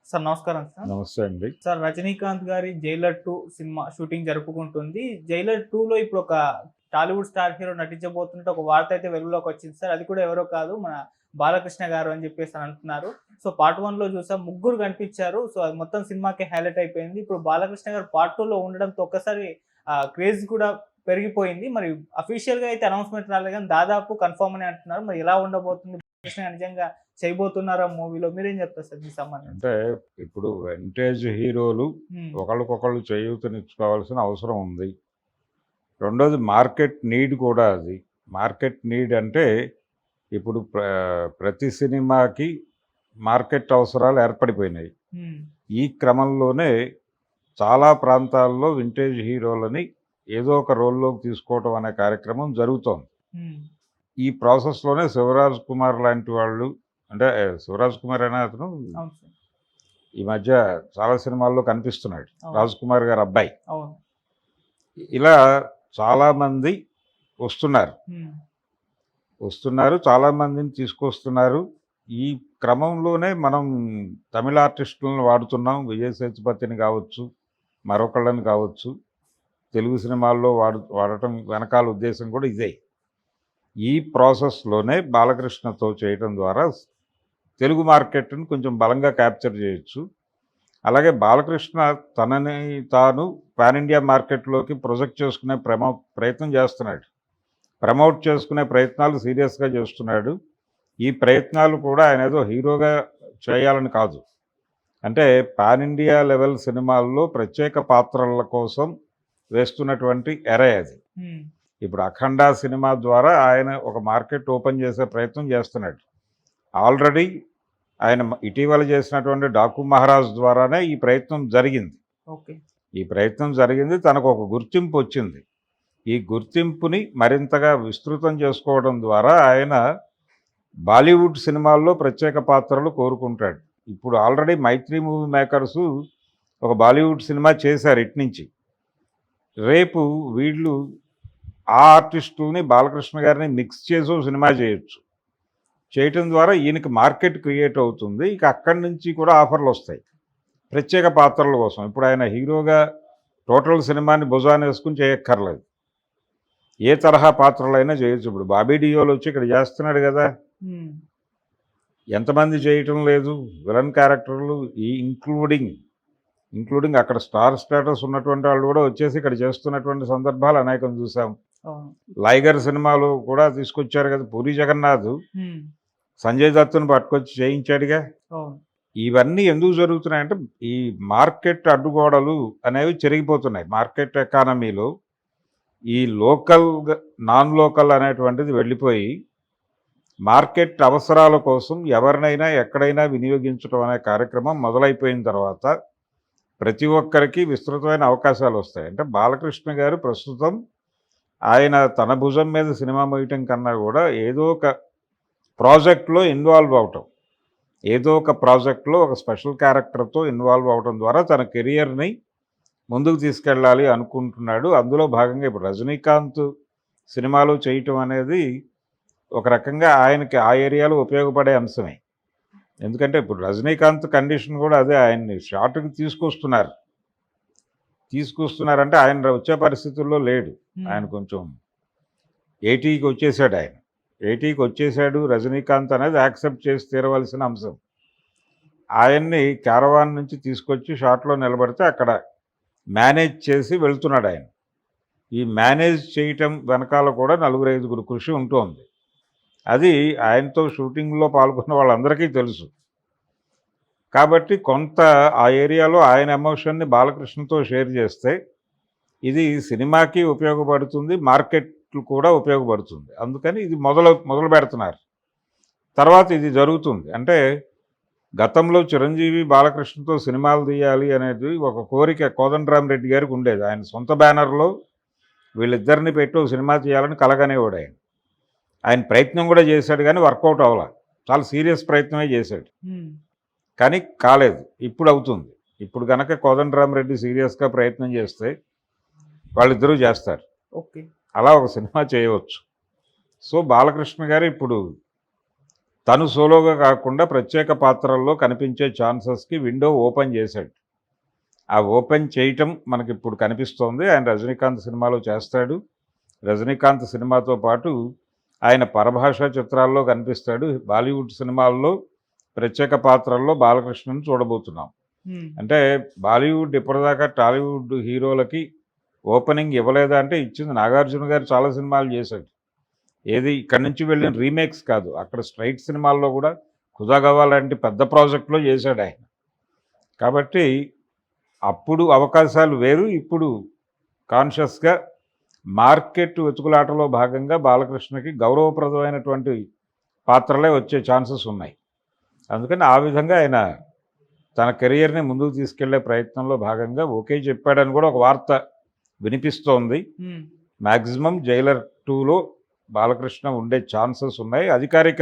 Sir నమస్కారం sir. నమస్తే అండి. సార్ 'రజనీకాంత్' గారి 'జైలర్ 2' సినిమా షూటింగ్ జరుపుకుంటుంది. 'జైలర్ 2'లో ఇప్పుడు ఒక టాలీవుడ్ స్టార్ హీరో నటించబోతున్నట్టు ఒక వార్త అయితే వెలుగులోకి వచ్చింది సార్. అది కూడా ఎవరో కాదు మన బాలకృష్ణ గారు అని చెప్పేసి అంటున్నారు. సో పార్ట్ 1లో చూసాం ముగ్గురు కనిపించారు. సో అది మొత్తం సినిమాకి హైలైట్ అయిపోయింది. ఇప్పుడు బాలకృష్ణ గారు పార్ట్ 2లో ఉండడంతో ఒక్కసారి క్రేజ్ కూడా పెరిగిపోయింది. మరి అఫీషియల్‌గా అయితే అనౌన్స్‌మెంట్ రాలేదు గానీ దాదాపు కన్ఫర్మ్ అని అంటున్నారు. మరి ఎలా ఉండబోతుంది? బాలకృష్ణ నిజంగా చేయబోతున్నారా మూవీలో? మీరేం చెప్తారు సార్ దీనికి సంబంధించి? అంటే ఇప్పుడు వింటేజ్ హీరోలు హ్మ్. ఒకళ్ళకొకళ్ళు చేయూతనిచ్చుకోవాల్సిన అవసరం ఉంది. రెండోది మార్కెట్ నీడ్ కూడా అది. మార్కెట్ నీడ్ అంటే ఇప్పుడు ప్రతి సినిమాకి మార్కెట్ అవసరాలు ఏర్పడిపోయినాయి. హ్మ్. ఈ క్రమంలోనే చాలా ప్రాంతాల్లో వింటేజ్ హీరోలని ఏదో ఒక రోల్లోకి తీసుకోవటం అనే కార్యక్రమం జరుగుతోంది. హ్మ్. ఈ ప్రాసెస్‌లోనే 'శివరాజ్ కుమార్' లాంటి వాళ్ళు, అంటే 'శివరాజ్ కుమార్' అనే అతను అవును సార్. ఈ మధ్య చాలా సినిమాల్లో కనిపిస్తున్నాడు. అవును. 'రాజ్ కుమార్' గారి అబ్బాయి. అవును. ఇలా చాలామంది వస్తున్నారు. హ్మ్. చాలామందిని తీసుకొస్తున్నారు. ఈ క్రమంలోనే మనం తమిళ ఆర్టిస్టులను వాడుతున్నాం. విజయ్ సేతుపతిని కావచ్చు, మరొకళ్ళని కావచ్చు. తెలుగు సినిమాల్లో వాడటం వెనకాల ఉద్దేశం కూడా ఇదే. ఈ ప్రాసెస్‌లోనే బాలకృష్ణతో చేయటం ద్వారా తెలుగు మార్కెట్‌ని కొంచెం బలంగా క్యాప్చర్ చేయొచ్చు. అలాగే బాలకృష్ణ తనని తాను పాన్ ఇండియా మార్కెట్‌లోకి ప్రొజెక్ట్ చేసుకునే ప్రయత్నం చేస్తున్నాడు. ప్రమోట్ చేసుకునే ప్రయత్నాలు సీరియస్‌గా చేస్తున్నాడు. ఈ ప్రయత్నాలు కూడా ఆయన ఏదో హీరోగా చేయాలని కాదు. అంటే పాన్ ఇండియా లెవెల్ సినిమాల్లో ప్రత్యేక పాత్రల కోసం వేస్తున్నటువంటి ఎరే అది. హ్మ్. ఇప్పుడు 'అఖండ' సినిమా ద్వారా ఆయన ఒక మార్కెట్ ఓపెన్ చేసే ప్రయత్నం చేస్తున్నాడు. ఆల్రెడీ ఆయన ఇటీవల చేసినటువంటి 'డాకు మహారాజ్' ద్వారానే ఈ ప్రయత్నం జరిగింది. ఓకే. ఈ ప్రయత్నం జరిగింది. తనకు ఒక గుర్తింపు వచ్చింది. ఈ గుర్తింపుని మరింతగా విస్తృతం చేసుకోవడం ద్వారా ఆయన బాలీవుడ్ సినిమాల్లో ప్రత్యేక పాత్రలు కోరుకుంటాడు. ఇప్పుడు ఆల్రెడీ 'మైత్రి మూవీ మేకర్సు' ఒక బాలీవుడ్ సినిమా చేశారు ఇట్నుంచి. రేపు వీళ్ళు ఆ ఆర్టిస్టుల్ని బాలకృష్ణ గారిని మిక్స్ చేసి ఓ సినిమా చేయొచ్చు. చేయటం ద్వారా ఈయనకి మార్కెట్ క్రియేట్ అవుతుంది. ఇక అక్కడి నుంచి కూడా ఆఫర్లు వస్తాయి ప్రత్యేక పాత్రల కోసం. ఇప్పుడు ఆయన హీరోగా టోటల్ సినిమాని భుజాన వేసుకుని చేయక్కర్లేదు. ఏ తరహా పాత్రలైనా చేయొచ్చు. ఇప్పుడు బాబీ డియోల్ వచ్చి ఇక్కడ చేస్తున్నాడు కదా. హ్మ్. ఎంతమంది చేయటం లేదు విలన్ క్యారెక్టర్లు, ఇంక్లూడింగ్ అక్కడ స్టార్ స్టేటస్ ఉన్నటువంటి వాళ్ళు కూడా వచ్చేసి ఇక్కడ చేస్తున్నటువంటి సందర్భాలు అనేకం చూసాం. అవును. 'లైగర్' సినిమాలో కూడా తీసుకొచ్చారు కదా. పూరి జగన్నాథ్ హ్మ్. సంజయ్ దత్తుని పట్టుకొచ్చి చేయించాడుగా. అవును. ఇవన్నీ ఎందుకు జరుగుతున్నాయంటే ఈ మార్కెట్ అడ్డుగోడలు అనేవి చెరిగిపోతున్నాయి. మార్కెట్ ఎకానమీలో ఈ లోకల్, నాన్ లోకల్ అనేటువంటిది వెళ్ళిపోయి మార్కెట్ అవసరాల కోసం ఎవరినైనా ఎక్కడైనా వినియోగించడం అనే కార్యక్రమం మొదలైపోయిన తర్వాత ప్రతి ఒక్కరికి విస్తృతమైన అవకాశాలు వస్తాయి. అంటే బాలకృష్ణ గారు ప్రస్తుతం ఆయన తన భుజం మీద సినిమా మోయటం కన్నా కూడా ఏదో ఒక ప్రాజెక్ట్లో ఇన్వాల్వ్ అవటం, ఏదో ఒక ప్రాజెక్ట్లో ఒక స్పెషల్ క్యారెక్టర్తో ఇన్వాల్వ్ అవటం ద్వారా తన కెరియర్ని ముందుకు తీసుకెళ్ళాలి అనుకుంటున్నాడు. అందులో భాగంగా ఇప్పుడు రజనీకాంత్ సినిమాలు చేయటం అనేది ఒక రకంగా ఆయనకి ఆ ఏరియాలో ఉపయోగపడే అంశమే. ఎందుకంటే ఇప్పుడు రజనీకాంత్ కండిషన్ కూడా అదే. ఆయన్ని షార్ట్కి తీసుకొస్తున్నారంటే ఆయన వచ్చే పరిస్థితుల్లో లేడు. ఆయన కొంచెం 80కి వచ్చేసాడు. ఆయన 80కి వచ్చేసాడు. రజనీకాంత్ అనేది యాక్సెప్ట్ చేసి తీరవలసిన అంశం. ఆయన్ని క్యారవాన్ నుంచి తీసుకొచ్చి షాట్లో నిలబడితే అక్కడ మేనేజ్ చేసి వెళ్తున్నాడు ఆయన. ఈ మేనేజ్ చేయటం వెనకాల కూడా 4-5 కృషి ఉంటుంది. అది ఆయనతో షూటింగ్లో పాల్గొన్న వాళ్ళందరికీ తెలుసు. కాబట్టి కొంత ఆ ఏరియాలో ఆయన ఎమోషన్ని బాలకృష్ణతో షేర్ చేస్తే ఇది సినిమాకి ఉపయోగపడుతుంది, మార్కెట్లు కూడా ఉపయోగపడుతుంది. అందుకని ఇది మొదలు పెడుతున్నారు. తర్వాత ఇది జరుగుతుంది. అంటే గతంలో చిరంజీవి బాలకృష్ణతో సినిమాలు తీయాలి అనేది ఒక కోరిక కోదండరామిరెడ్డి గారికి ఉండేది. ఆయన సొంత బ్యానర్లో వీళ్ళిద్దరిని పెట్టి ఒక సినిమా తీయాలని కలగనేవాడు ఆయన. ఆయన ప్రయత్నం కూడా చేశాడు కానీ వర్కౌట్ అవ్వలా. చాలా సీరియస్ ప్రయత్నమే చేశాడు కానీ కాలేదు. ఇప్పుడు అవుతుంది. ఇప్పుడు కనుక కోదండరామిరెడ్డి సీరియస్గా ప్రయత్నం చేస్తే వాళ్ళిద్దరూ చేస్తారు. ఓకే. అలా ఒక సినిమా చేయవచ్చు. సో బాలకృష్ణ గారు ఇప్పుడు తను సోలోగా కాకుండా ప్రత్యేక పాత్రల్లో కనిపించే ఛాన్సెస్కి విండో ఓపెన్ చేశాడు. ఆ ఓపెన్ చేయటం మనకి ఇప్పుడు కనిపిస్తోంది. ఆయన రజనీకాంత్ సినిమాలో చేస్తాడు. రజనీకాంత్ సినిమాతో పాటు ఆయన పరభాషా చిత్రాల్లో కనిపిస్తాడు. బాలీవుడ్ సినిమాల్లో ప్రత్యేక పాత్రల్లో బాలకృష్ణను చూడబోతున్నాం. అంటే బాలీవుడ్ ఇప్పటిదాకా టాలీవుడ్ హీరోలకి ఓపెనింగ్ ఇవ్వలేదా అంటే ఇచ్చింది. నాగార్జున గారు చాలా సినిమాలు చేశాడు. ఏది ఇక్కడి నుంచి వెళ్ళిన రీమేక్స్ కాదు, అక్కడ స్ట్రైట్ సినిమాల్లో కూడా ఖుదాగవా లాంటి పెద్ద ప్రాజెక్టులో చేశాడు ఆయన. కాబట్టి అప్పుడు అవకాశాలు వేరు, ఇప్పుడు కాన్షియస్గా మార్కెట్ వెతుకులాటలో భాగంగా బాలకృష్ణకి గౌరవప్రదమైనటువంటి పాత్రలే వచ్చే ఛాన్సెస్ ఉన్నాయి. అందుకని ఆ విధంగా ఆయన తన కెరియర్ని ముందుకు తీసుకెళ్లే ప్రయత్నంలో భాగంగా ఓకే చెప్పాడని కూడా ఒక వార్త వినిపిస్తోంది. మ్యాక్సిమం జైలర్ 2లో బాలకృష్ణ ఉండే ఛాన్సెస్ ఉన్నాయి. అధికారిక